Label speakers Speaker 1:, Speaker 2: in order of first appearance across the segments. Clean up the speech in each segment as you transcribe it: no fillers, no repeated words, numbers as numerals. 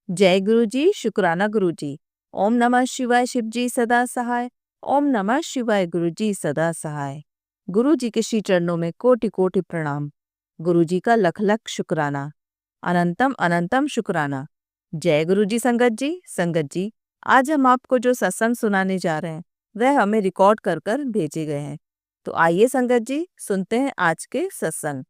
Speaker 1: जय गुरु जी, शुक्राना गुरु जी। ओम नमः शिवाय, शिव जी सदा सहाय। ओम नमः शिवाय, गुरु जी सदा सहाय। गुरु जी के श्री चरणों में कोटि कोटि प्रणाम। गुरु जी का लख लख शुक्राना, अनंतम अनंतम शुक्राना। जय गुरु जी। संगत जी, आज हम आपको जो सत्संग सुनाने जा रहे हैं वह हमें रिकॉर्ड कर कर भेजे गए हैं। तो आइए संगत जी, सुनते हैं आज के सत्संग।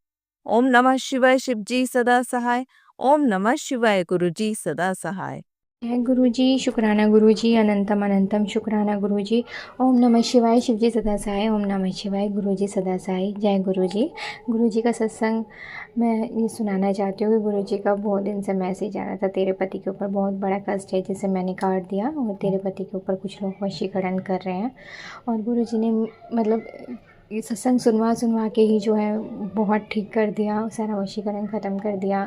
Speaker 1: ओम नमः शिवाय, शिव जी सदा सहाय। ओम नमः शिवाय, गुरु जी सदा सहाय।
Speaker 2: जय गुरु जी, शुक्राना गुरु जी, अनंतम अनंतम शुक्राना गुरु जी। ओम नमः शिवाय, शिव जी सदा सहाय। ओम नमः शिवाय, गुरु जी सदा सहाय। जय गुरु जी। गुरु जी का सत्संग मैं ये सुनाना चाहती हूँ कि गुरु जी का बहुत दिन से मैसेज आ रहा था, तेरे पति के ऊपर बहुत बड़ा कष्ट है जिसे मैंने काट दिया और तेरे पति के ऊपर कुछ लोग वशीकरण कर रहे हैं। और गुरु जी ने मतलब ये सत्संग सुनवा के ही जो है बहुत ठीक कर दिया, सारा वशीकरण ख़त्म कर दिया।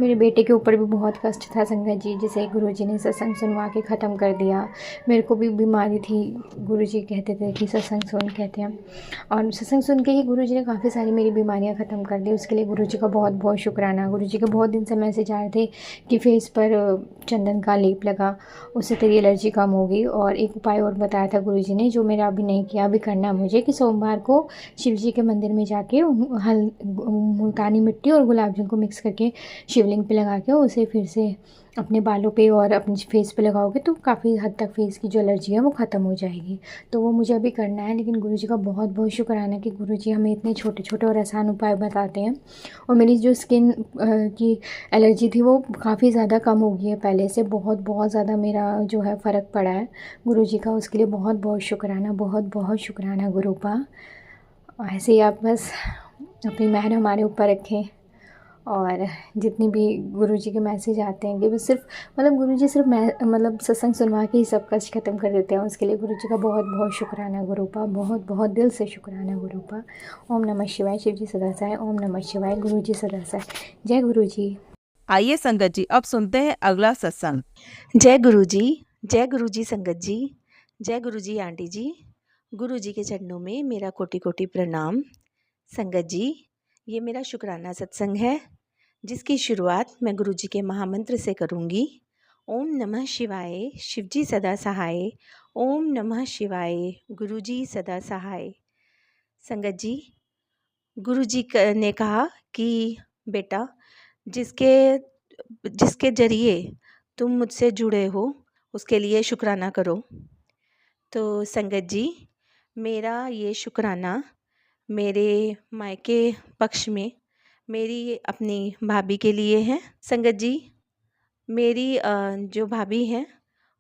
Speaker 2: मेरे बेटे के ऊपर भी बहुत कष्ट था संगत जी, जिसे गुरुजी ने सत्संग सुनवा के ख़त्म कर दिया। मेरे को भी बीमारी थी, गुरुजी कहते थे कि सत्संग सुन, कहते हैं, और सत्संग सुन के ही गुरुजी ने काफ़ी सारी मेरी बीमारियां ख़त्म कर दी। उसके लिए गुरुजी का बहुत बहुत शुक्राना। गुरुजी के बहुत दिन से मैसेज आए थे कि फेस पर चंदन का लेप लगा, उससे तेरी एलर्जी कम होगी। और एक उपाय और बताया था गुरुजी ने, जो मेरा अभी नहीं किया, अभी करना है मुझे, कि सोमवार को शिव जी के मंदिर में जाके मुल्तानी मिट्टी और गुलाब जल को मिक्स करके शिवलिंग पे लगा के उसे फिर से अपने बालों पे और अपने फेस पे लगाओगे तो काफ़ी हद तक फेस की जो एलर्जी है वो ख़त्म हो जाएगी। तो वो मुझे अभी करना है। लेकिन गुरुजी का बहुत बहुत शुक्राना कि गुरुजी हमें इतने छोटे छोटे और आसान उपाय बताते हैं। और मेरी जो स्किन की एलर्जी थी वो काफ़ी ज़्यादा कम हो गई है पहले से, बहुत बहुत ज़्यादा मेरा जो है फ़र्क पड़ा है गुरुजी का। उसके लिए बहुत बहुत शुक्राना, बहुत बहुत शुक्राना गुरुपा। ऐसे ही आप बस अपनी मेहर हमारे ऊपर रखें। और जितनी भी गुरुजी के मैसेज आते हैं कि वो सिर्फ मतलब गुरुजी सिर्फ मतलब सत्संग सुनवा के ही सब कष्ट ख़त्म कर देते हैं। उसके लिए गुरुजी का बहुत बहुत शुक्राना गुरुपा, बहुत बहुत दिल से शुक्राना गुरुपा। ओम नमः शिवाय, शिव जी सदा सहाय। ओम नमः शिवाय, गुरु जी सदा सहाय। जय गुरु जी।
Speaker 1: आइए संगत जी, अब सुनते हैं अगला सत्संग।
Speaker 3: जय गुरु जी। जय गुरु जी संगत जी। जय गुरु जी आंटी जी। गुरु जी के चरणों में मेरा कोटि कोटि प्रणाम। संगत जी, ये मेरा शुक्राना सत्संग है जिसकी शुरुआत मैं गुरु जी के महामंत्र से करूँगी। ओम नमः शिवाय, शिव जी सदा सहाय। ओम नमः शिवाय, गुरु जी सदा सहाय। संगत जी, गुरु जी ने कहा कि बेटा, जिसके जिसके जरिए तुम मुझसे जुड़े हो उसके लिए शुक्राना करो। तो संगत जी, मेरा ये शुक्राना मेरे मायके पक्ष में मेरी अपनी भाभी के लिए है। संगत जी, मेरी जो भाभी हैं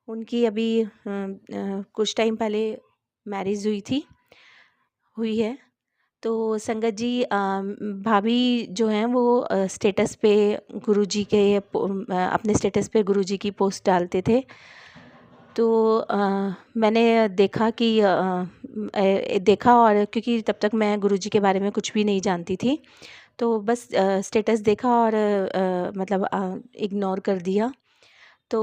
Speaker 3: उनकी अभी कुछ टाइम पहले मैरिज हुई है। तो संगत जी, भाभी जो हैं वो स्टेटस पे गुरुजी के अपने स्टेटस पे गुरुजी की पोस्ट डालते थे। तो मैंने देखा कि देखा, और क्योंकि तब तक मैं गुरुजी के बारे में कुछ भी नहीं जानती थी, तो बस स्टेटस देखा और मतलब इग्नोर कर दिया। तो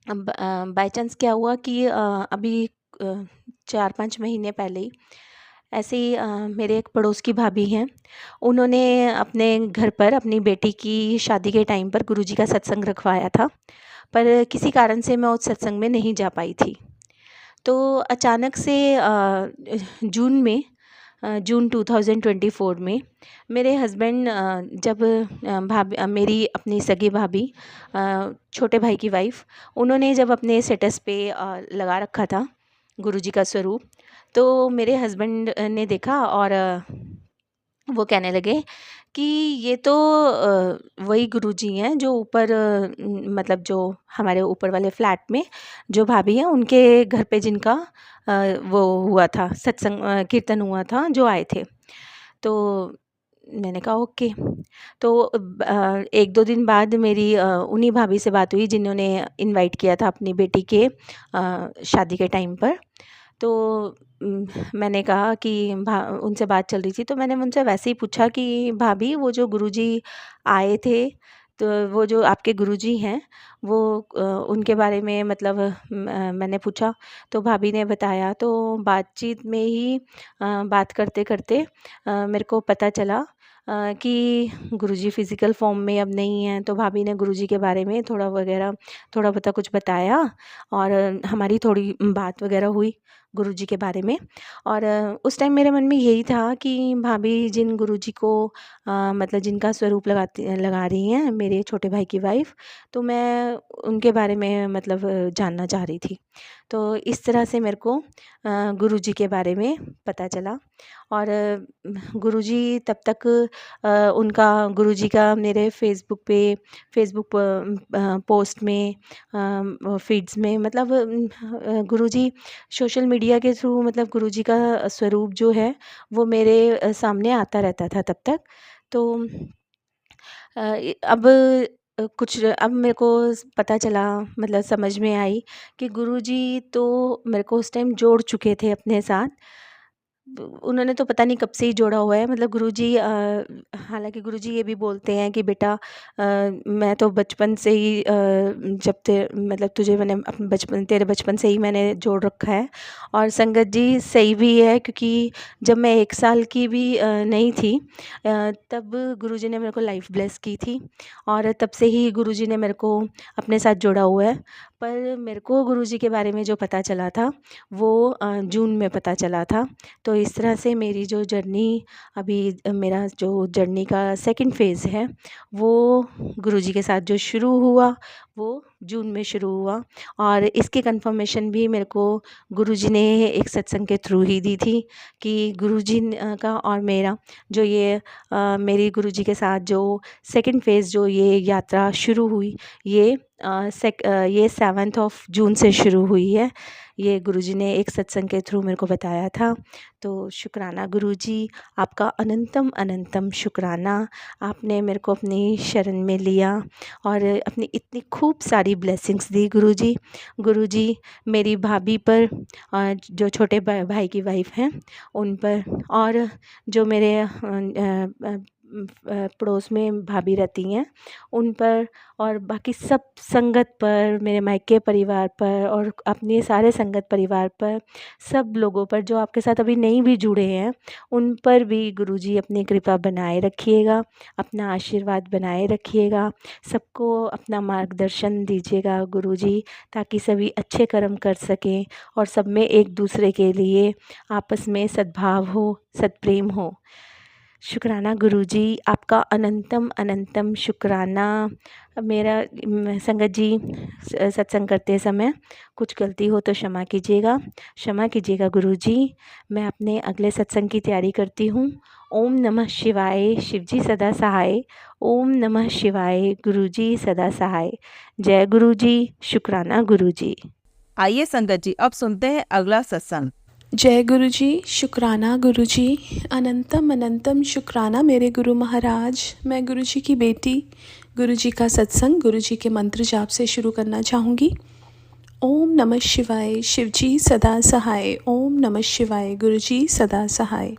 Speaker 3: बाय चांस क्या हुआ कि अभी 4-5 महीने पहले ही ऐसे ही मेरे एक पड़ोस की भाभी हैं, उन्होंने अपने घर पर अपनी बेटी की शादी के टाइम पर गुरुजी का सत्संग रखवाया था, पर किसी कारण से मैं उस सत्संग में नहीं जा पाई थी। तो अचानक से जून 2024 में मेरे हस्बैंड, जब मेरी अपनी सगी भाभी, छोटे भाई की वाइफ़, उन्होंने जब अपने स्टेटस पे लगा रखा था गुरुजी का स्वरूप, तो मेरे हस्बैंड ने देखा और वो कहने लगे कि ये तो वही गुरुजी हैं जो ऊपर, मतलब जो हमारे ऊपर वाले फ्लैट में जो भाभी हैं उनके घर पे जिनका वो हुआ था सत्संग, कीर्तन हुआ था, जो आए थे। तो मैंने कहा ओके। तो 1-2 दिन बाद मेरी उन्हीं भाभी से बात हुई जिन्होंने इनवाइट किया था अपनी बेटी के शादी के टाइम पर। तो मैंने कहा कि उनसे बात चल रही थी, तो मैंने उनसे वैसे ही पूछा कि भाभी, वो जो गुरुजी आए थे, तो वो जो आपके गुरुजी हैं वो उनके बारे में मतलब मैंने पूछा। तो भाभी ने बताया। तो बातचीत में ही बात करते करते मेरे को पता चला कि गुरुजी फ़िज़िकल फ़ॉर्म में अब नहीं हैं, तो भाभी ने गुरुजी के बारे में थोड़ा बहुत कुछ बताया और हमारी थोड़ी बात वगैरह हुई गुरुजी के बारे में। और उस टाइम मेरे मन में यही था कि भाभी जिन गुरुजी को मतलब जिनका स्वरूप लगा रही हैं, मेरे छोटे भाई की वाइफ़, तो मैं उनके बारे में मतलब जानना चाह रही थी। तो इस तरह से मेरे को गुरुजी के बारे में पता चला। और गुरुजी तब तक उनका गुरुजी का मेरे फ़ेसबुक पोस्ट में फ़ीड्स में मतलब गुरुजी सोशल मीडिया के थ्रू मतलब गुरुजी का स्वरूप जो है वो मेरे सामने आता रहता था तब तक। तो अब मेरे को पता चला, मतलब समझ में आई कि गुरुजी तो मेरे को उस टाइम जोड़ चुके थे अपने साथ। उन्होंने तो पता नहीं कब से ही जोड़ा हुआ है, मतलब गुरुजी हालाँकि गुरुजी ये भी बोलते हैं कि बेटा मैं तो बचपन से ही जब ते मतलब तुझे मैंने तेरे बचपन से ही मैंने जोड़ रखा है। और संगत जी सही भी है, क्योंकि जब मैं 1 साल की भी नहीं थी तब गुरुजी ने मेरे को लाइफ ब्लेस की थी और तब से ही गुरुजी ने मेरे को अपने साथ जोड़ा हुआ है। पर मेरे को गुरुजी के बारे में जो पता चला था वो जून में पता चला था। तो इस तरह से मेरी जो जर्नी अभी मेरा जो जर्नी का सेकंड फ़ेज़ है वो गुरुजी के साथ जो शुरू हुआ वो जून में शुरू हुआ। और इसकी कंफर्मेशन भी मेरे को गुरुजी ने एक सत्संग के थ्रू ही दी थी कि गुरुजी का और मेरा जो ये मेरी गुरुजी के साथ जो सेकंड फ़ेज़ जो ये यात्रा शुरू हुई ये 7th ऑफ जून से शुरू हुई है। ये गुरुजी ने एक सत्संग के थ्रू मेरे को बताया था। तो शुक्राना गुरुजी, आपका अनंतम अनंतम शुक्राना। आपने मेरे को अपनी शरण में लिया और अपनी इतनी खूब सारी ब्लेसिंग्स दी गुरुजी। गुरुजी मेरी भाभी पर और जो छोटे भाई की वाइफ़ हैं उन पर, और जो मेरे पड़ोस में भाभी रहती हैं उन पर, और बाकी सब संगत पर, मेरे मायके परिवार पर और अपने सारे संगत परिवार पर, सब लोगों पर जो आपके साथ अभी नहीं भी जुड़े हैं उन पर भी गुरुजी अपनी कृपा बनाए रखिएगा, अपना आशीर्वाद बनाए रखिएगा, सबको अपना मार्गदर्शन दीजिएगा गुरुजी, ताकि सभी अच्छे कर्म कर सकें और सब में एक दूसरे के लिए आपस में सद्भाव हो, सत्प्रेम हो। शुक्राना गुरुजी, आपका अनंतम अनंतम शुक्राना। संगत जी सत्संग करते समय कुछ गलती हो तो क्षमा कीजिएगा गुरुजी। मैं अपने अगले सत्संग की तैयारी करती हूँ। ओम नमः शिवाय, शिवजी सदा सहाय। ओम नमः शिवाय, गुरुजी सदा सहाय। जय गुरुजी, शुक्राना गुरुजी।
Speaker 1: आइए संगत जी अब सुनते हैं अगला सत्संग।
Speaker 4: जय गुरु जी, शुक्राना गुरु जी, अनंतम अनंतम शुक्राना मेरे गुरु महाराज। मैं गुरु जी की बेटी, गुरु जी का सत्संग गुरु जी के मंत्र जाप से शुरू करना चाहूँगी। ओम नमः शिवाय, शिवजी सदा सहाय। ओम नमः शिवाय, गुरु जी सदा सहाय।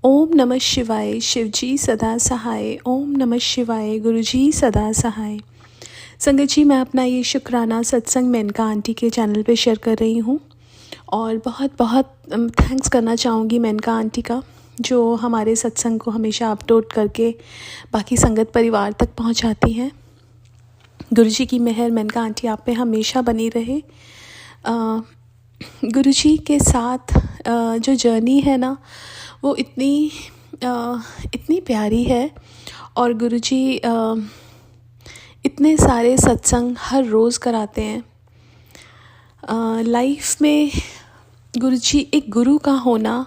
Speaker 4: ओम नमः शिवाय, शिवजी सदा सहाय। ओम नमः शिवाय, गुरु जी सदा सहाय। संगत जी, मैं अपना ये शुक्राना सत्संग मेनका आंटी के चैनल पे शेयर कर रही हूँ और बहुत बहुत थैंक्स करना चाहूँगी मेनका आंटी का, जो हमारे सत्संग को हमेशा अपलोड करके बाकी संगत परिवार तक पहुँचाती हैं। गुरुजी की मेहर मेनका आंटी आप पे हमेशा बनी रहे। गुरुजी के साथ जो जर्नी है ना वो इतनी प्यारी है, और गुरुजी इतने सारे सत्संग हर रोज़ कराते हैं। लाइफ में गुरुजी, एक गुरु का होना,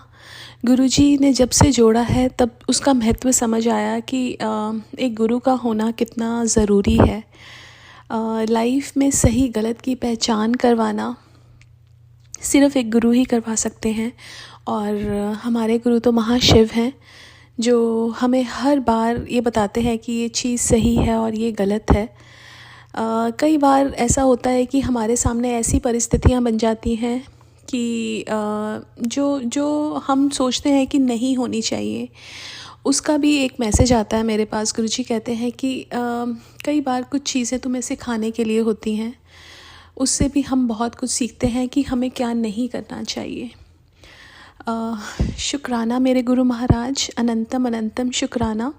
Speaker 4: गुरुजी ने जब से जोड़ा है तब उसका महत्व समझ आया कि एक गुरु का होना कितना ज़रूरी है। लाइफ में सही गलत की पहचान करवाना सिर्फ़ एक गुरु ही करवा सकते हैं, और हमारे गुरु तो महाशिव हैं जो हमें हर बार ये बताते हैं कि ये चीज़ सही है और ये गलत है। कई बार ऐसा होता है कि हमारे सामने ऐसी परिस्थितियाँ बन जाती हैं कि जो हम सोचते हैं कि नहीं होनी चाहिए, उसका भी एक मैसेज आता है मेरे पास। गुरुजी कहते हैं कि कई बार कुछ चीज़ें तुम्हें सिखाने के लिए होती हैं, उससे भी हम बहुत कुछ सीखते हैं कि हमें क्या नहीं करना चाहिए। शुक्राना मेरे गुरु महाराज, अनंतम अनंतम शुक्राना।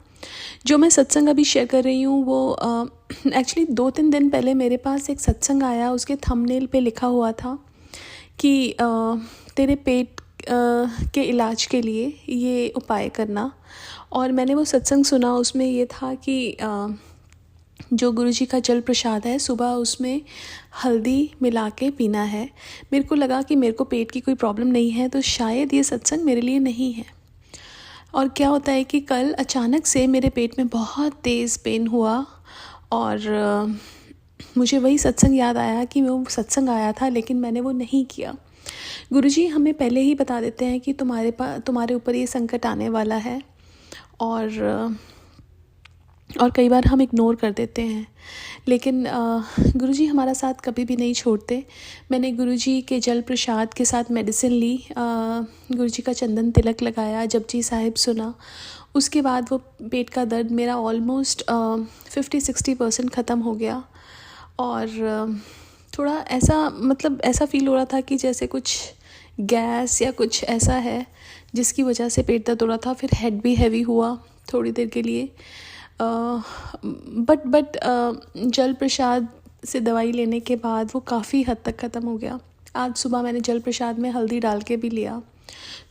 Speaker 4: जो मैं सत्संग अभी शेयर कर रही हूँ वो एक्चुअली 2-3 दिन पहले मेरे पास एक सत्संग आया। उसके थंबनेल पे लिखा हुआ था कि तेरे पेट के इलाज के लिए ये उपाय करना। और मैंने वो सत्संग सुना। उसमें ये था कि जो गुरुजी का जल प्रसाद है सुबह उसमें हल्दी मिला के पीना है। मेरे को लगा कि मेरे को पेट की कोई प्रॉब्लम नहीं है तो शायद ये सत्संग मेरे लिए नहीं है। और क्या होता है कि कल अचानक से मेरे पेट में बहुत तेज़ पेन हुआ और मुझे वही सत्संग याद आया कि वो सत्संग आया था लेकिन मैंने वो नहीं किया। गुरुजी हमें पहले ही बता देते हैं कि तुम्हारे ऊपर ये संकट आने वाला है और कई बार हम इग्नोर कर देते हैं, लेकिन गुरुजी हमारा साथ कभी भी नहीं छोड़ते। मैंने गुरुजी के जल प्रसाद के साथ मेडिसिन ली, गुरुजी का चंदन तिलक लगाया, जपजी साहिब सुना। उसके बाद वो पेट का दर्द मेरा ऑलमोस्ट 50-60% ख़त्म हो गया। और थोड़ा ऐसा फील हो रहा था कि जैसे कुछ गैस या कुछ ऐसा है जिसकी वजह से पेट दर्द हो रहा था। फिर हेड भी हैवी हुआ थोड़ी देर के लिए। बट जल प्रसाद से दवाई लेने के बाद वो काफ़ी हद तक ख़त्म हो गया। आज सुबह मैंने जल प्रसाद में हल्दी डाल के भी लिया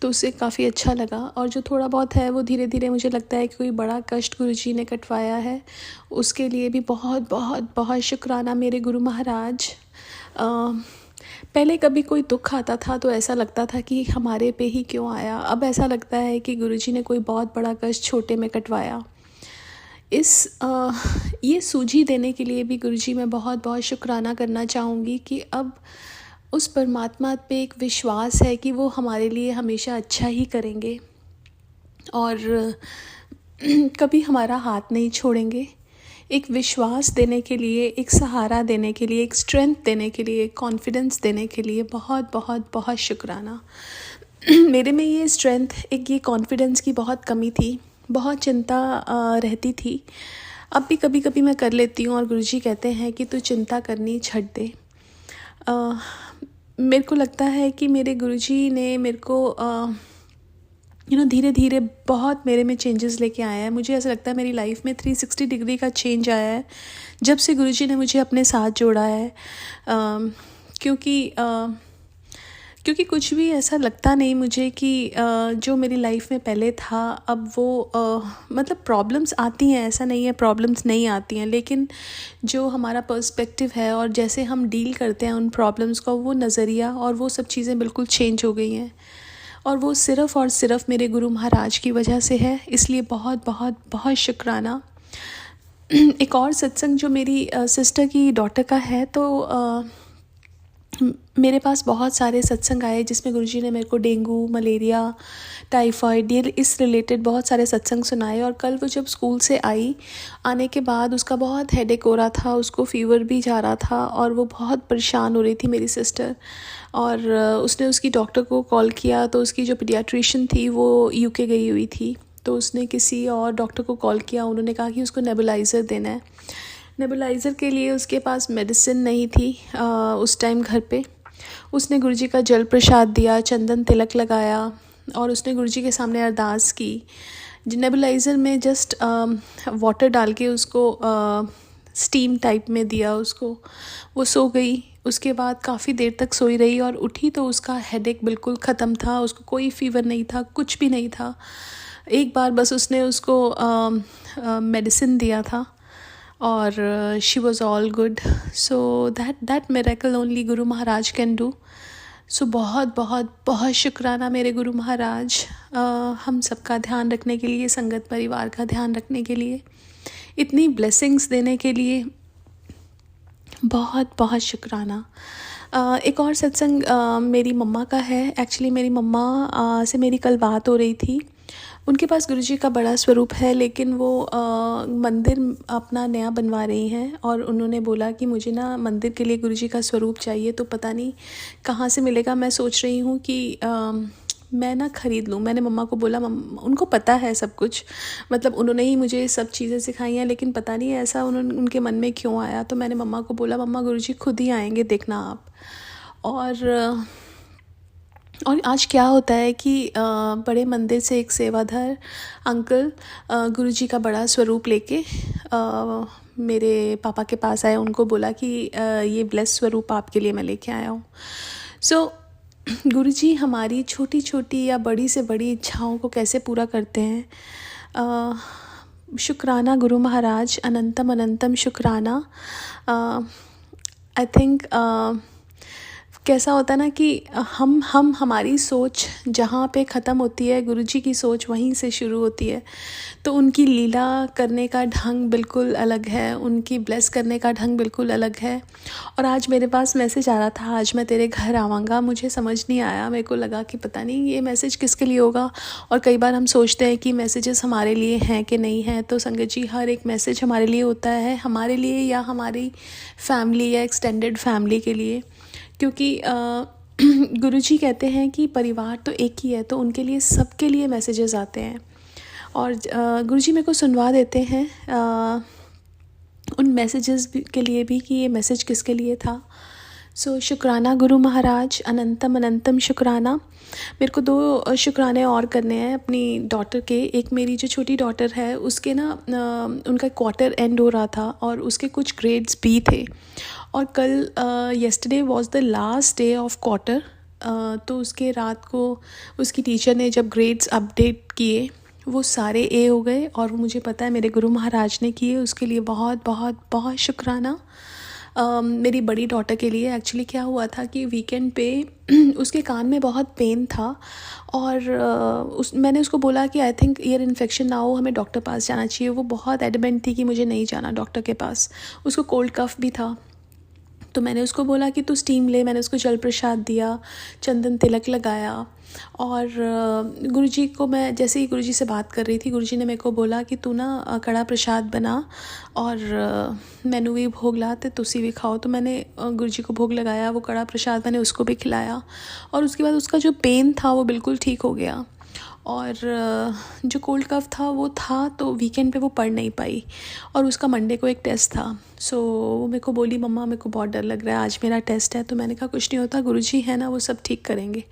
Speaker 4: तो उससे काफ़ी अच्छा लगा। और जो थोड़ा बहुत है वो धीरे धीरे मुझे लगता है कि कोई बड़ा कष्ट गुरुजी ने कटवाया है, उसके लिए भी बहुत बहुत बहुत शुक्राना मेरे गुरु महाराज। पहले कभी कोई दुख आता था तो ऐसा लगता था कि हमारे पे ही क्यों आया। अब ऐसा लगता है कि गुरुजी ने कोई बहुत बड़ा कष्ट छोटे में कटवाया। ये सूझी देने के लिए भी गुरुजी मैं बहुत बहुत शुक्राना करना चाहूँगी कि अब उस परमात्मा पे एक विश्वास है कि वो हमारे लिए हमेशा अच्छा ही करेंगे और कभी हमारा हाथ नहीं छोड़ेंगे। एक विश्वास देने के लिए, एक सहारा देने के लिए, एक स्ट्रेंथ देने के लिए, कॉन्फिडेंस देने के लिए बहुत बहुत बहुत शुक्राना। मेरे में ये स्ट्रेंथ, एक ये कॉन्फिडेंस की बहुत कमी थी, बहुत चिंता रहती थी। अब भी कभी कभी मैं कर लेती हूँ और गुरुजी कहते हैं कि तू चिंता करनी छੱਡ दे। मेरे को लगता है कि मेरे गुरुजी ने मेरे को धीरे धीरे बहुत मेरे में चेंजेस लेके आया है। मुझे ऐसा लगता है मेरी लाइफ में 360 डिग्री का चेंज आया है जब से गुरुजी ने मुझे अपने साथ जोड़ा है। क्योंकि कुछ भी ऐसा लगता नहीं मुझे कि जो मेरी लाइफ में पहले था अब वो मतलब प्रॉब्लम्स आती हैं, ऐसा नहीं है प्रॉब्लम्स नहीं आती हैं, लेकिन जो हमारा पर्सपेक्टिव है और जैसे हम डील करते हैं उन प्रॉब्लम्स का, वो नज़रिया और वो सब चीज़ें बिल्कुल चेंज हो गई हैं। और वो सिर्फ़ और सिर्फ मेरे गुरु महाराज की वजह से है, इसलिए बहुत बहुत बहुत शुक्राना। एक और सत्संग जो मेरी सिस्टर की डॉटर का है तो मेरे पास बहुत सारे सत्संग आए जिसमें गुरुजी ने मेरे को डेंगू, मलेरिया, टाइफाइड, ये इस रिलेटेड बहुत सारे सत्संग सुनाए। और कल वो जब स्कूल से आने के बाद उसका बहुत हेडेक हो रहा था, उसको फ़ीवर भी जा रहा था और वो बहुत परेशान हो रही थी मेरी सिस्टर। और उसने उसकी डॉक्टर को कॉल किया तो उसकी जो पीडियाट्रिशियन थी वो यूके गई हुई थी, तो उसने किसी और डॉक्टर को कॉल किया। उन्होंने कहा कि उसको नेबुलाइज़र देना है। नेबुलाइज़र के लिए उसके पास मेडिसिन नहीं थी उस टाइम घर पे। उसने गुरुजी का जल प्रसाद दिया, चंदन तिलक लगाया और उसने गुरुजी के सामने अरदास की। नेबुलाइज़र में जस्ट वाटर डाल के उसको स्टीम टाइप में दिया उसको। वो सो गई। उसके बाद काफ़ी देर तक सोई रही और उठी तो उसका हेडेक बिल्कुल ख़त्म था, उसको कोई फ़ीवर नहीं था, कुछ भी नहीं था। एक बार बस उसने उसको मेडिसिन दिया था और she was all good. So that miracle only Guru Maharaj can do. सो बहुत बहुत बहुत शुक्राना मेरे गुरु महाराज, हम सबका ध्यान रखने के लिए, संगत परिवार का ध्यान रखने के लिए, इतनी ब्लेसिंग्स देने के लिए बहुत बहुत शुक्राना। एक और सत्संग मेरी मम्मा का है। एक्चुअली मेरी मम्मा से मेरी कल बात हो रही थी। उनके पास गुरुजी का बड़ा स्वरूप है लेकिन वो मंदिर अपना नया बनवा रही हैं और उन्होंने बोला कि मुझे ना मंदिर के लिए गुरुजी का स्वरूप चाहिए, तो पता नहीं कहाँ से मिलेगा। मैं सोच रही हूँ कि मैं ना ख़रीद लूँ। मैंने मम्मा को बोला, उनको पता है सब कुछ, मतलब उन्होंने ही मुझे सब चीज़ें सिखाई हैं, लेकिन पता नहीं ऐसा उनके मन में क्यों आया। तो मैंने मम्मा को बोला, मम्मा गुरुजी खुद ही आएंगे, देखना आप। और और आज क्या होता है कि बड़े मंदिर से एक सेवादार अंकल गुरुजी का बड़ा स्वरूप लेके मेरे पापा के पास आए। उनको बोला कि ये ब्लेस स्वरूप आपके लिए मैं लेके आया हूँ। सो गुरुजी हमारी छोटी छोटी या बड़ी से बड़ी इच्छाओं को कैसे पूरा करते हैं। शुक्राना गुरु महाराज, अनंतम अनंतम शुक्राना। आई थिंक कैसा होता है ना कि हम हमारी सोच जहाँ पे ख़त्म होती है, गुरुजी की सोच वहीं से शुरू होती है। तो उनकी लीला करने का ढंग बिल्कुल अलग है, उनकी ब्लेस करने का ढंग बिल्कुल अलग है। और आज मेरे पास मैसेज आ रहा था, आज मैं तेरे घर आवाँगा। मुझे समझ नहीं आया, मेरे को लगा कि पता नहीं ये मैसेज किसके लिए होगा। और कई बार हम सोचते हैं कि मैसेजेस हमारे लिए हैं कि नहीं हैं। तो संगत जी, हर एक मैसेज हमारे लिए होता है, हमारे लिए या हमारी फैमिली या एक्सटेंडेड फैमिली के लिए। क्योंकि गुरुजी कहते हैं कि परिवार तो एक ही है, तो उनके लिए सबके लिए मैसेजेस आते हैं। और गुरुजी मेरे को सुनवा देते हैं उन मैसेजेस के लिए भी कि ये मैसेज किसके लिए था। सो शुक्राना गुरु महाराज, अनंतम अनंतम शुक्राना। मेरे को 2 शुक्राने और करने हैं अपनी डॉटर के। एक मेरी जो छोटी डॉटर है उसके ना उनका क्वार्टर एंड हो रहा था और उसके कुछ ग्रेड्स बी थे। और कल yesterday was the last day of quarter. तो उसके रात को उसकी टीचर ने जब ग्रेड्स अपडेट किए वो सारे ए हो गए। और मुझे पता है मेरे गुरु महाराज ने किए, उसके लिए बहुत बहुत बहुत शुक्राना। मेरी बड़ी डॉटर के लिए एक्चुअली क्या हुआ था कि वीकेंड पे उसके कान में बहुत पेन था। और मैंने उसको बोला कि आई थिंक ईयर इन्फेक्शन ना हो, हमें डॉक्टर पास जाना चाहिए। वो बहुत एडमेंट थी कि मुझे नहीं जाना डॉक्टर के पास। उसको कोल्ड कफ भी था। तो मैंने उसको बोला कि तू स्टीम ले। मैंने उसको जल प्रसाद दिया, चंदन तिलक लगाया। और गुरुजी को मैं जैसे ही गुरुजी से बात कर रही थी, गुरुजी ने मेरे को बोला कि तू ना कड़ा प्रसाद बना और मैनू भी भोग ला, तो तुसी भी खाओ। तो मैंने गुरुजी को भोग लगाया, वो कड़ा प्रसाद मैंने उसको भी खिलाया। और उसके बाद उसका जो पेन था वो बिल्कुल ठीक हो गया। और जो कोल्ड कफ था वो था, तो वीकेंड पे वो पढ़ नहीं पाई। और उसका मंडे को एक टेस्ट था। सो वो मेरे को बोली, मम्मा मेरे को बहुत डर लग रहा है, आज मेरा टेस्ट है। तो मैंने कहा कुछ नहीं होता, गुरुजी है ना, वो सब ठीक करेंगे।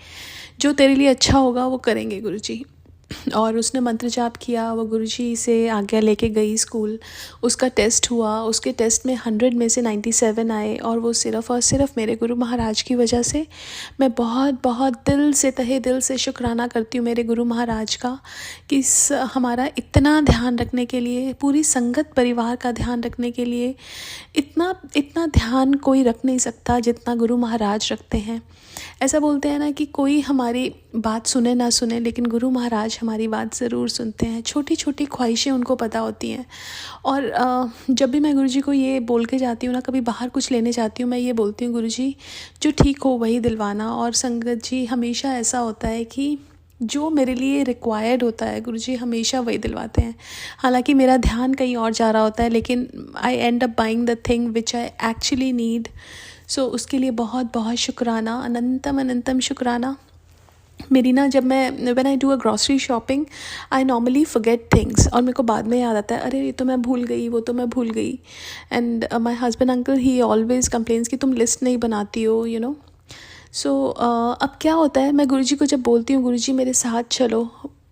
Speaker 4: जो तेरे लिए अच्छा होगा वो करेंगे गुरुजी। और उसने मंत्र जाप किया, वो गुरुजी से आज्ञा लेके गई स्कूल। उसका टेस्ट हुआ, उसके टेस्ट में 100 में से 97 आए। और वो सिर्फ़ और सिर्फ मेरे गुरु महाराज की वजह से। मैं बहुत बहुत दिल से, तहे दिल से शुक्राना करती हूँ मेरे गुरु महाराज का कि हमारा इतना ध्यान रखने के लिए, पूरी संगत परिवार का ध्यान रखने के लिए। इतना ध्यान कोई रख नहीं सकता जितना गुरु महाराज रखते हैं। ऐसा बोलते हैं ना कि कोई हमारी बात सुने ना सुने, लेकिन गुरु महाराज हमारी बात ज़रूर सुनते हैं। छोटी छोटी ख्वाहिशें उनको पता होती हैं। और जब भी मैं गुरुजी को ये बोल के जाती हूँ ना, कभी बाहर कुछ लेने जाती हूँ, मैं ये बोलती हूँ गुरुजी जो ठीक हो वही दिलवाना। और संगत जी, हमेशा ऐसा होता है कि जो मेरे लिए रिक्वायर्ड होता है गुरुजी हमेशा वही दिलवाते हैं। हालांकि मेरा ध्यान कहीं और जा रहा होता है, लेकिन I end up buying the thing which I actually need. So उसके लिए बहुत बहुत शुक्राना, अनंतम अनंतम शुक्राना। मेरी ना, जब मैं when I do a grocery shopping, I normally forget things. और मेरे को बाद में याद आता है, अरे ये तो मैं भूल गई, वो तो मैं भूल गई। And my husband uncle he always complains कि तुम लिस्ट नहीं बनाती हो, यू नो। सो अब क्या होता है, मैं गुरुजी को जब बोलती हूँ गुरुजी मेरे साथ चलो,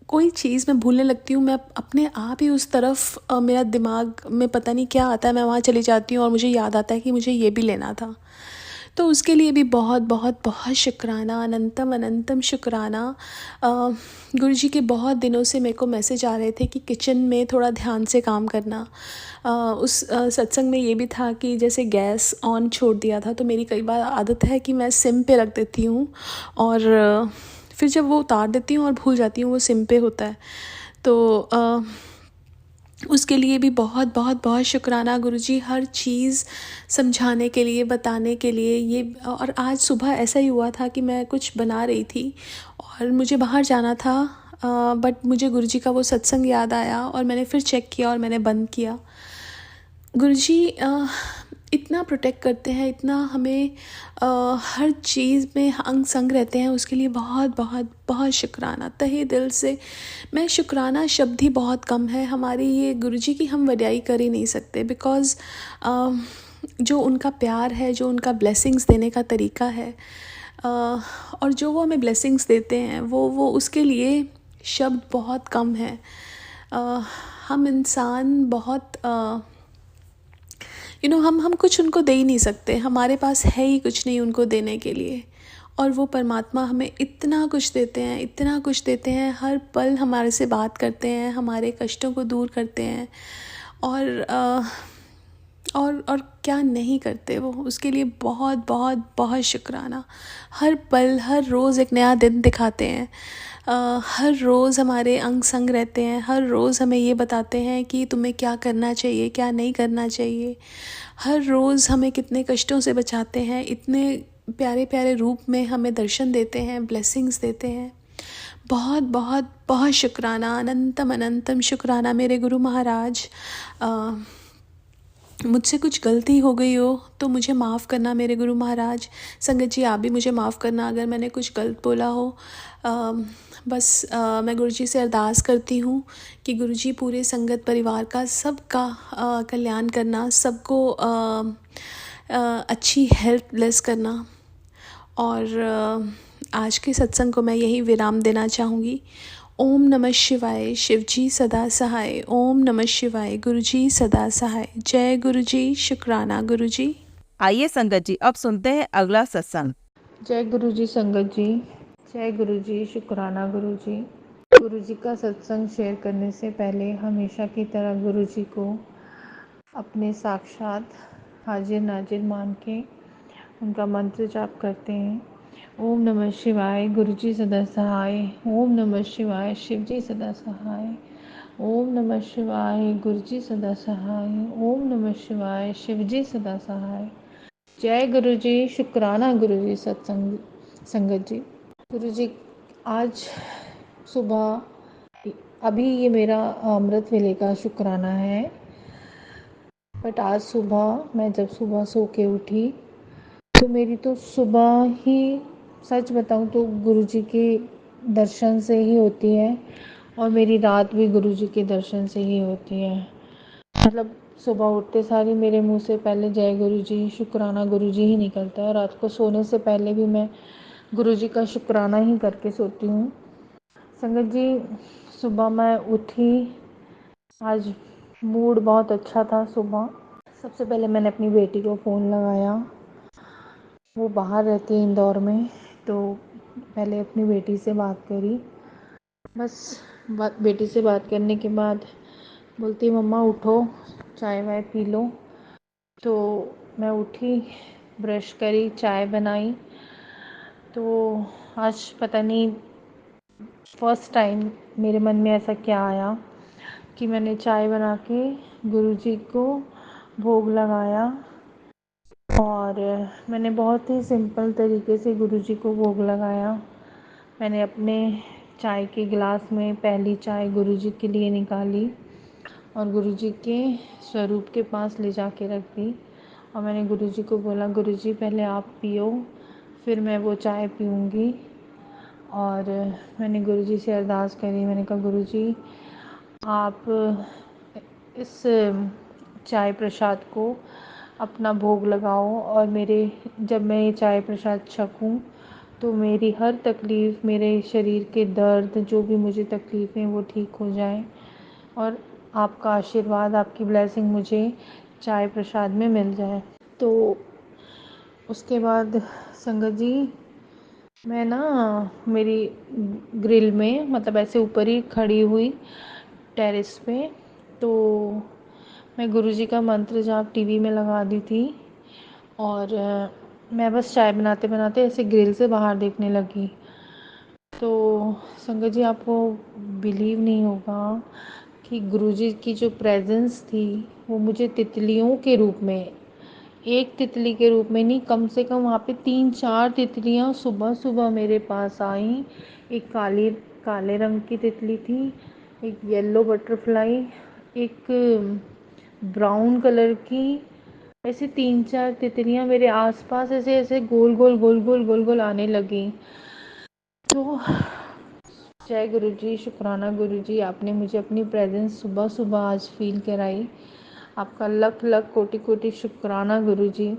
Speaker 4: कोई चीज़ मैं भूलने लगती हूँ। मैं अपने आप ही उस तरफ मेरा दिमाग में पता नहीं क्या आता है, मैं वहाँ चली जाती हूँ और मुझे याद आता है कि मुझे ये भी लेना था। तो उसके लिए भी बहुत बहुत बहुत शुक्राना, अनंतम अनंतम शुक्राना। गुरुजी के बहुत दिनों से मेरे को मैसेज आ रहे थे कि किचन में थोड़ा ध्यान से काम करना। उस सत्संग में ये भी था कि जैसे गैस ऑन छोड़ दिया था, तो मेरी कई बार आदत है कि मैं सिम पे रख देती हूँ और फिर जब वो उतार देती हूँ और भूल जाती हूँ वो सिम पे होता है। तो उसके लिए भी बहुत बहुत बहुत शुक्राना गुरुजी, हर चीज़ समझाने के लिए, बताने के लिए। ये और आज सुबह ऐसा ही हुआ था कि मैं कुछ बना रही थी और मुझे बाहर जाना था, बट मुझे गुरुजी का वो सत्संग याद आया और मैंने फिर चेक किया और मैंने बंद किया। गुरुजी इतना प्रोटेक्ट करते हैं, इतना हमें हर चीज़ में अंग संग रहते हैं, उसके लिए बहुत बहुत बहुत शुक्राना तहे दिल से। मैं शुक्राना शब्द ही बहुत कम है हमारी ये गुरुजी की, हम वड्याई कर ही नहीं सकते। बिकॉज़ जो उनका प्यार है, जो उनका ब्लेसिंग्स देने का तरीका है, और जो वो हमें ब्लेसिंग्स देते हैं वो उसके लिए शब्द बहुत कम हैं। हम इंसान बहुत हम कुछ उनको दे ही नहीं सकते, हमारे पास है ही कुछ नहीं उनको देने के लिए। और वो परमात्मा हमें इतना कुछ देते हैं, इतना कुछ देते हैं, हर पल हमारे से बात करते हैं, हमारे कष्टों को दूर करते हैं। और क्या नहीं करते वो, उसके लिए बहुत बहुत बहुत शुक्राना। हर पल हर रोज़ एक नया दिन दिखाते हैं, हर रोज़ हमारे अंग संग रहते हैं, हर रोज़ हमें ये बताते हैं कि तुम्हें क्या करना चाहिए, क्या नहीं करना चाहिए। हर रोज़ हमें कितने कष्टों से बचाते हैं, इतने प्यारे प्यारे रूप में हमें दर्शन देते हैं, ब्लेसिंग्स देते हैं। बहुत बहुत बहुत शुक्राना, अनंतम अनंतम शुक्राना मेरे गुरु महाराज। मुझसे कुछ गलती हो गई हो तो मुझे माफ़ करना मेरे गुरु महाराज। संगत जी आप भी मुझे माफ़ करना अगर मैंने कुछ गलत बोला हो। मैं गुरु जी से अरदास करती हूँ कि गुरु जी पूरे संगत परिवार का सबका कल्याण करना, सबको अच्छी हेल्थ ब्लेस करना। और आज के सत्संग को मैं यही विराम देना चाहूँगी। ओम नमः शिवाय, शिवजी सदा सहाय। ओम नमः शिवाय, गुरुजी सदा सहाय। जय गुरुजी, शुक्राना गुरुजी।
Speaker 1: आइए संगत जी अब सुनते हैं अगला सत्संग।
Speaker 5: जय गुरु जी संगत जी, जय गुरु जी, शुक्राना गुरु जी। गुरु जी का सत्संग शेयर करने से पहले हमेशा की तरह गुरु जी को अपने साक्षात हाजिर नाजिर मान के उनका मंत्र जाप करते हैं। ओम नमः शिवाय, गुरु जी सदा सहाय। ओम नमः शिवाय, शिव जी सदा सहाय। ओम नमः शिवाय, गुरु जी सदा सहाय। ओम नमः शिवाय, शिव जी सदा सहाय। जय गुरु जी, शुक्राना गुरु जी। सत्संग संगत जी, गुरु जी आज सुबह अभी ये मेरा अमृत वेले का शुक्राना है, बट आज सुबह मैं जब सुबह सो के उठी तो मेरी तो सुबह ही, सच बताऊं तो गुरु जी के दर्शन से ही होती है और मेरी रात भी गुरु जी के दर्शन से ही होती है। मतलब सुबह उठते सारी मेरे मुंह से पहले जय गुरु जी, शुक्राना गुरु जी ही निकलता है। रात को सोने से पहले भी मैं गुरु जी का शुक्राना ही करके सोती हूँ। संगत जी सुबह मैं उठी, आज मूड बहुत अच्छा था। सुबह सबसे पहले मैंने अपनी बेटी को फ़ोन लगाया, वो बाहर रहती है इंदौर में, तो पहले अपनी बेटी से बात करी। बेटी से बात करने के बाद बोलती मम्मा उठो, चाय वाय पी लो। तो मैं उठी, ब्रश करी, चाय बनाई। तो आज पता नहीं फर्स्ट टाइम मेरे मन में ऐसा क्या आया कि मैंने चाय बना के गुरुजी को भोग लगाया। और मैंने बहुत ही सिंपल तरीके से गुरुजी को भोग लगाया। मैंने अपने चाय के गिलास में पहली चाय गुरुजी के लिए निकाली और गुरुजी के स्वरूप के पास ले जाके रख दी। और मैंने गुरुजी को बोला गुरुजी पहले आप पियो, फिर मैं वो चाय पीऊँगी। और मैंने गुरुजी से अरदास करी, मैंने कहा गुरुजी आप इस चाय प्रसाद को अपना भोग लगाओ और जब मैं ये चाय प्रसाद छकूं तो मेरी हर तकलीफ़, मेरे शरीर के दर्द, जो भी मुझे तकलीफ़ें वो ठीक हो जाए और आपका आशीर्वाद, आपकी ब्लेसिंग मुझे चाय प्रसाद में मिल जाए। तो उसके बाद संगत जी मैं मेरी ग्रिल में, मतलब ऐसे ऊपर ही खड़ी हुई टेरेस पे, तो मैं गुरुजी का मंत्र जाप टीवी में लगा दी थी और मैं बस चाय बनाते बनाते ऐसे ग्रिल से बाहर देखने लगी। तो संगत जी आपको बिलीव नहीं होगा कि गुरुजी की जो प्रेजेंस थी वो मुझे तितलियों के रूप में, एक तितली के रूप में नहीं, कम से कम वहाँ पे 3-4 तितलियाँ सुबह सुबह मेरे पास आईं। एक काले रंग की तितली थी, एक येलो बटरफ्लाई, एक ब्राउन कलर की, ऐसे 3-4 तितलियाँ मेरे आसपास ऐसे ऐसे गोल गोल गोल गोल गोल गोल आने लगी। तो जय गुरुजी, शुक्राना गुरुजी, आपने मुझे अपनी प्रेजेंस सुबह सुबह आज फील कराई। आपका लख लख कोटि कोटि शुक्राना गुरुजी।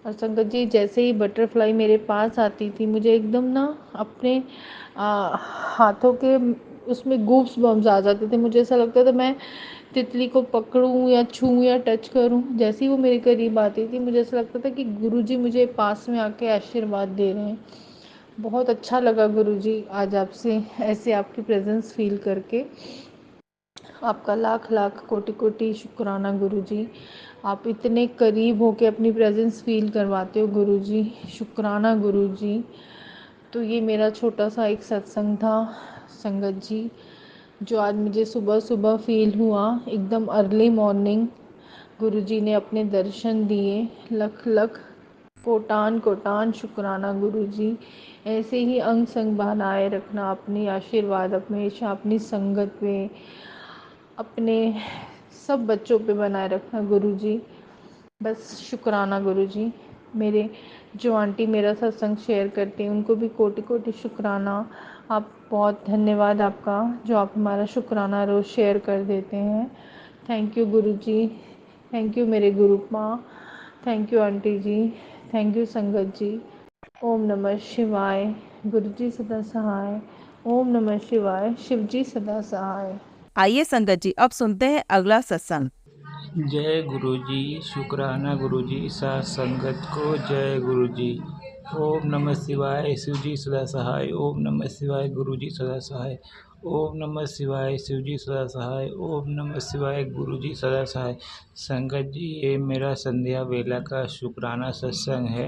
Speaker 5: और संगत जी जैसे ही बटरफ्लाई मेरे पास आती थी मुझे एकदम ना अपने हाथों के उसमें गूब्स बम्स आ जाते थे। मुझे ऐसा लगता था मैं तितली को पकड़ूं या छूं या टच करूं। जैसे ही वो मेरे करीब आती थी मुझे ऐसा लगता था कि गुरुजी मुझे पास में आके आशीर्वाद दे रहे हैं। बहुत अच्छा लगा गुरुजी आज आपसे ऐसे आपकी प्रेजेंस फील करके। आपका लाख लाख कोटि कोटि शुक्राना गुरुजी। आप इतने करीब होके अपनी प्रेजेंस फील करवाते हो गुरुजी। शुक्राना गुरुजी। तो ये मेरा छोटा सा एक सत्संग था संगत जी, जो आज मुझे सुबह सुबह फील हुआ, एकदम अर्ली मॉर्निंग। गुरुजी ने अपने दर्शन दिए। लख लख कोटान कोटान शुक्राना गुरुजी। ऐसे ही अंग संग बनाए रखना अपनी आशीर्वाद हमेशा अपनी संगत में, अपने सब बच्चों पे बनाए रखना गुरुजी। बस शुक्राना गुरुजी। मेरे जो आंटी मेरा सत्संग शेयर करती हैं उनको भी कोटि कोटि शुक्राना। आप बहुत धन्यवाद आपका जो आप हमारा शुक्राना रोज़ शेयर कर देते हैं। थैंक यू गुरुजी। थैंक यू मेरे गुरु माँ। थैंक यू आंटी जी। थैंक यू संगत जी। ओम नमः शिवाय। गुरुजी सदा सहाय। ओम नमः शिवाय। शिवजी सदा सहाय।
Speaker 1: आइए संगत जी अब सुनते हैं अगला सत्संग।
Speaker 6: जय गुरुजी। शुक्राना गुरुजी साथ संगत को जय गुरुजी। ओम नमः शिवाय शिवजी सदा सहाय। ओम नमः शिवाय गुरुजी सदा सहाय। ओम नमः शिवाय शिवजी सदा सहाय। ओम नमः शिवाय गुरुजी सदा सहाय। संगत जी ये मेरा संध्या वेला का शुक्राना सत्संग है।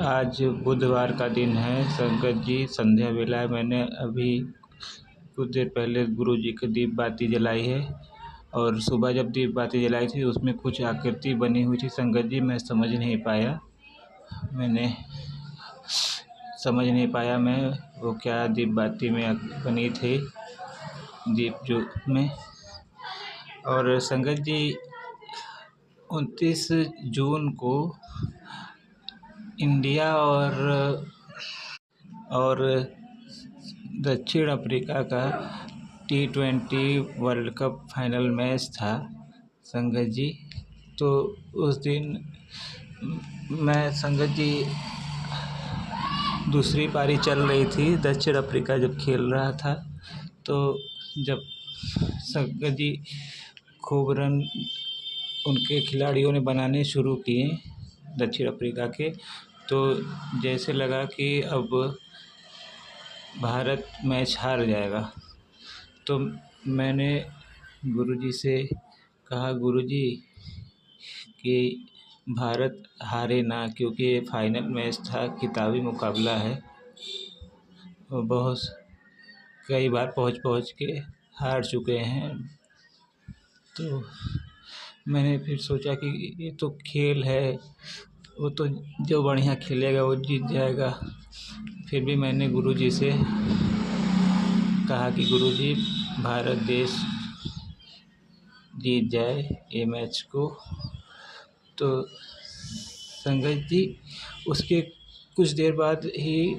Speaker 6: आज बुधवार का दिन है संगत जी। संध्या वेला मैंने अभी कुछ देर पहले गुरुजी की दीप बाती जलाई है और सुबह जब दीप बाती जलाई थी उसमें कुछ आकृति बनी हुई थी संगत जी। मैं समझ नहीं पाया मैं वो क्या दीप बाती में बनी थी दीप जो में। और संगत जी 29 जून को इंडिया और दक्षिण अफ्रीका का T20 world cup final match था संगत जी। तो उस दिन मैं संगत जी दूसरी पारी चल रही थी, दक्षिण अफ्रीका जब खेल रहा था तो जब संगत जी खूब रन उनके खिलाड़ियों ने बनाने शुरू किए दक्षिण अफ्रीका के, तो जैसे लगा कि अब भारत मैच हार जाएगा। तो मैंने गुरुजी से कहा गुरुजी कि भारत हारे ना, क्योंकि ये फाइनल मैच था, किताबी मुकाबला है और बहुत कई बार पहुंच के हार चुके हैं। तो मैंने फिर सोचा कि ये तो खेल है, वो तो जो बढ़िया खेलेगा वो जीत जाएगा। फिर भी मैंने गुरुजी से कहा कि गुरुजी भारत देश जीत जाए ये मैच को। तो संगत जी उसके कुछ देर बाद ही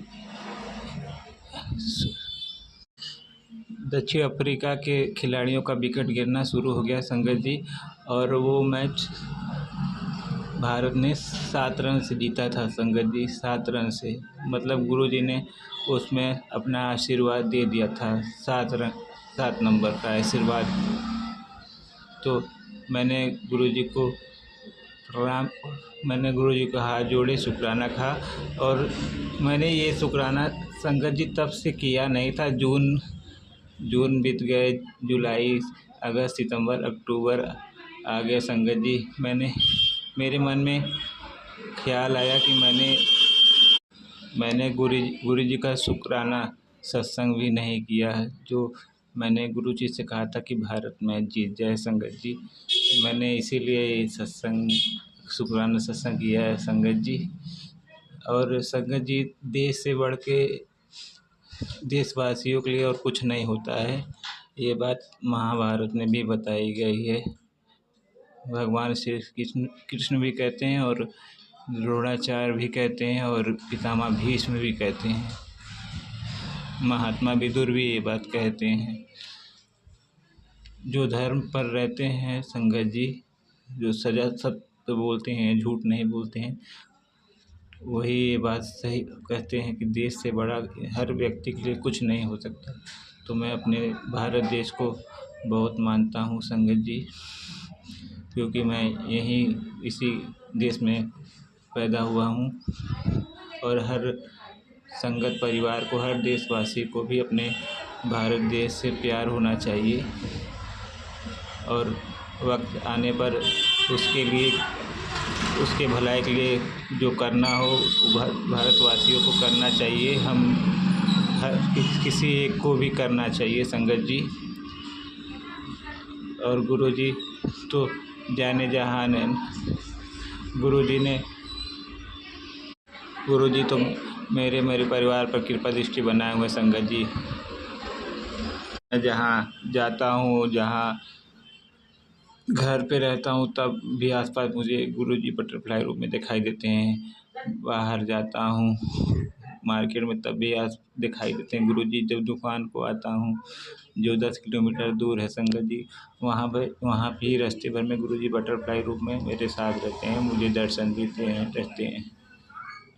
Speaker 6: दक्षिण अफ्रीका के खिलाड़ियों का विकेट गिरना शुरू हो गया संगत जी, और वो मैच भारत ने 7 रन से जीता था संगत जी। 7 रन से मतलब गुरुजी ने उसमें अपना आशीर्वाद दे दिया था, 7 नंबर का आशीर्वाद। तो मैंने गुरुजी को हाथ जोड़े शुक्राना कहा। और मैंने ये शुक्राना संगत जी तब से किया नहीं था। जून बीत गए, जुलाई, अगस्त, सितंबर, अक्टूबर आ गए संगत जी। मेरे मन में ख्याल आया कि मैंने गुरुजी का शुक्राना सत्संग भी नहीं किया है, जो मैंने गुरुजी से कहा था कि भारत मैच जीत जाए संगत जी। मैंने इसीलिए शुक्राना सत्संग किया है संगत जी। और संगत जी देश से बढ़ के देशवासियों के लिए और कुछ नहीं होता है, ये बात महाभारत में भी बताई गई है। भगवान श्री कृष्ण भी कहते हैं और द्रोणाचार्य भी कहते हैं और पितामह भीष्म भी कहते हैं, महात्मा विदुर भी ये बात कहते हैं। जो धर्म पर रहते हैं संगत जी, जो तो बोलते हैं, झूठ नहीं बोलते हैं। वही ये बात सही कहते हैं कि देश से बड़ा हर व्यक्ति के लिए कुछ नहीं हो सकता। तो मैं अपने भारत देश को बहुत मानता हूँ संगत जी, क्योंकि मैं यहीं इसी देश में पैदा हुआ हूँ। और हर संगत परिवार को, हर देशवासी को भी अपने भारत देश से प्यार होना चाहिए और वक्त आने पर उसके लिए, उसके भलाई के लिए जो करना हो भारतवासियों को करना चाहिए। हम हर किसी एक को भी करना चाहिए संगत जी। और गुरुजी तो जाने जहान हैं। गुरुजी तो मेरे परिवार पर कृपा दृष्टि बनाए हुए संगत जी। मैं जहाँ जाता हूँ, जहाँ घर पे रहता हूँ, तब भी आसपास मुझे गुरुजी बटरफ्लाई रूप में दिखाई देते हैं। बाहर जाता हूँ मार्केट में, तब भी दिखाई देते हैं गुरुजी। जब दुकान को आता हूँ जो 10 किलोमीटर दूर है संगत जी, वहाँ भी रास्ते भर में गुरुजी बटरफ्लाई रूप में मेरे साथ रहते हैं, मुझे दर्शन देते हैं, रहते हैं,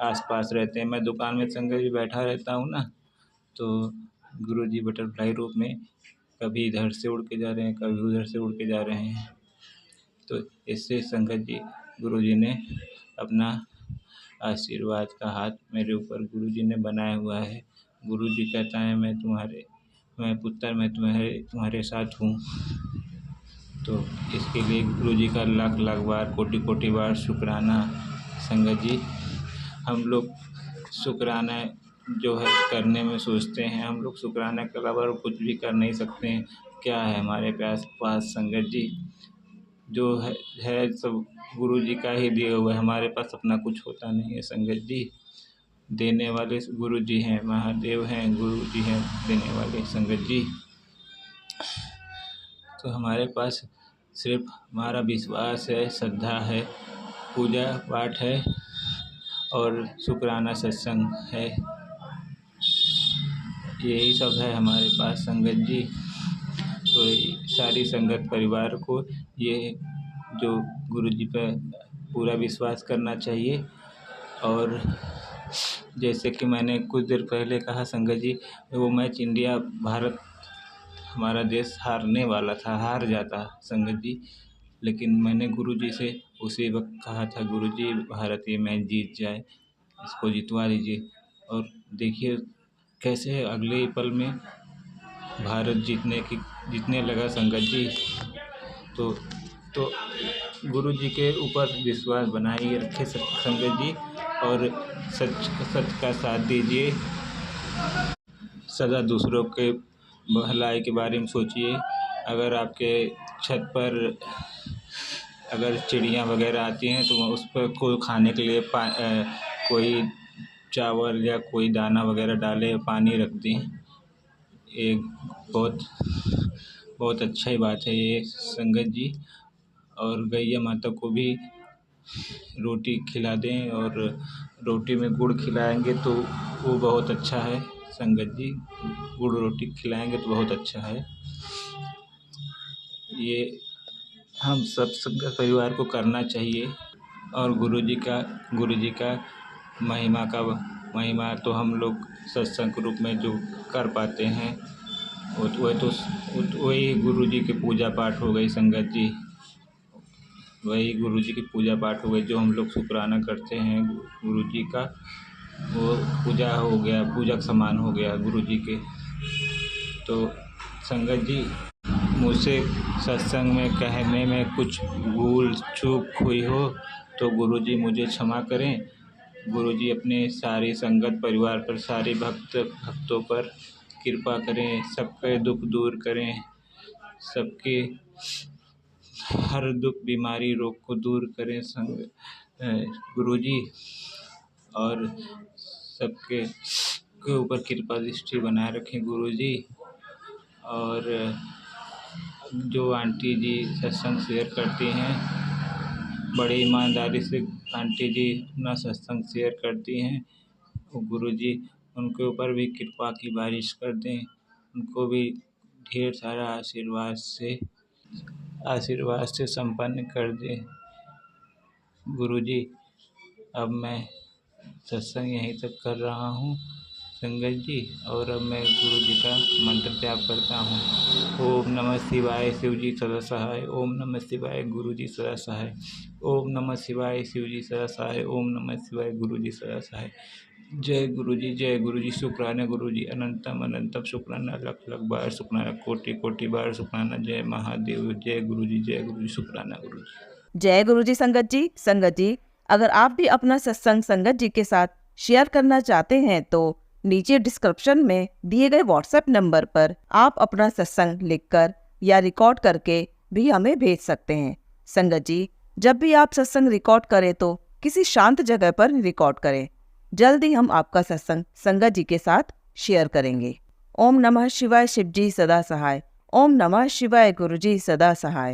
Speaker 6: आसपास रहते हैं। मैं दुकान में संगत जी बैठा रहता हूँ ना, तो गुरुजी बटरफ्लाई रूप में कभी इधर से उड़ के जा रहे हैं, कभी उधर से उड़ के जा रहे हैं। तो इससे संगत जी गुरुजी ने अपना आशीर्वाद का हाथ मेरे ऊपर गुरुजी ने बनाया हुआ है। गुरुजी कहता है मैं पुत्र, मैं तुम्हारे साथ हूँ। तो इसके लिए गुरुजी का लाख लाख बार, कोटि कोटि बार शुक्राना संगत जी। हम लोग शुक्राना जो है करने में सोचते हैं, हम लोग शुक्राना के अलावा और कुछ भी कर नहीं सकते हैं। क्या है हमारे पास संगत जी? जो है सब गुरुजी का ही दिया हुआ है। हमारे पास अपना कुछ होता नहीं है संगत जी। देने वाले गुरुजी हैं, महादेव हैं, गुरुजी हैं देने वाले संगत जी। तो हमारे पास सिर्फ हमारा विश्वास है, श्रद्धा है, पूजा पाठ है और शुक्राना सत्संग है। यही सब है हमारे पास संगत जी। तो सारी संगत परिवार को ये जो गुरुजी पर पूरा विश्वास करना चाहिए। और जैसे कि मैंने कुछ देर पहले कहा संगत जी, वो मैच इंडिया भारत, हमारा देश हारने वाला था, हार जाता संगत जी, लेकिन मैंने गुरुजी से उसी वक्त कहा था, गुरुजी भारत ये मैच जीत जाए, इसको जितवा दीजिए। और देखिए कैसे अगले ही पल में भारत जीतने लगा संगत जी। तो गुरुजी के ऊपर विश्वास बनाए रखे संगत जी, और सच का साथ दीजिए। सदा दूसरों के भलाई के बारे में सोचिए। अगर आपके छत पर अगर चिड़ियाँ वगैरह आती हैं तो उस पर कोई खाने के लिए कोई चावल या कोई दाना वगैरह डालें, पानी रख दें। एक बहुत अच्छा ही बात है ये संगत जी। और गैया माता को भी रोटी खिला दें, और रोटी में गुड़ खिलाएंगे तो वो बहुत अच्छा है संगत जी। गुड़ रोटी खिलाएंगे तो बहुत अच्छा है। ये हम सब संगत परिवार को करना चाहिए। और गुरुजी का महिमा तो हम लोग सत्संग रूप में जो कर पाते हैं, वही गुरुजी की पूजा पाठ हो गई संगत जी। वही गुरुजी की पूजा पाठ हो गई, जो हम लोग शुक्राना करते हैं गुरुजी का, वो पूजा हो गया, पूजक समान हो गया गुरुजी के। तो संगत जी, मुझसे सत्संग में कहने में कुछ भूल चूक हुई हो तो गुरुजी मुझे क्षमा करें। गुरुजी अपने सारे संगत परिवार पर, सारे भक्तों पर कृपा करें, सबके दुख दूर करें, सबके हर दुख बीमारी रोग को दूर करें गुरुजी, और सबके ऊपर कृपा दृष्टि बनाए रखें गुरुजी। और जो आंटी जी सत्संग शेयर करती हैं, बड़ी ईमानदारी से आंटी जी अपना सत्संग शेयर करती हैं, वो गुरुजी उनके ऊपर भी कृपा की बारिश कर दें, उनको भी ढेर सारा आशीर्वाद से संपन्न कर दें। गुरुजी, अब मैं सत्संग यहीं तक कर रहा हूँ संगत जी, और अब मैं गुरु जी का मंत्र जाप करता हूँ। ओम नमः शिवाय, शिव जी सदा सहाय। ओम नमः शिवाय, गुरु जी सदा सहाय। ओम नमः शिवाय, शिव जी सदा सहाय। ओम नमः शिवाय, गुरु जी सदा सहाय। जय गुरु जी, जय गुरु जी। शुक्राना गुरु जी, अनंतम अनंतम शुक्राना, लख लख बार शुक्राना, कोटि कोटि बार शुक्राना। जय महादेव, जय गुरु जी, जय गुरु जी। शुक्राना गुरु जी।
Speaker 1: जय गुरु जी संगत जी। संगत जी, अगर आप भी अपना सत्संग संगत जी के साथ शेयर करना चाहते हैं तो नीचे डिस्क्रिप्शन में दिए गए व्हाट्सएप नंबर पर आप अपना सत्संग लिखकर या रिकॉर्ड करके भी हमें भेज सकते हैं। संगत जी, जब भी आप सत्संग रिकॉर्ड करें तो किसी शांत जगह पर रिकॉर्ड करें। जल्दी हम आपका सत्संग संगत जी के साथ शेयर करेंगे। ओम नमः शिवाय, शिव जी सदा सहाय। ओम नमः शिवाय, गुरु जी सदा सहाय।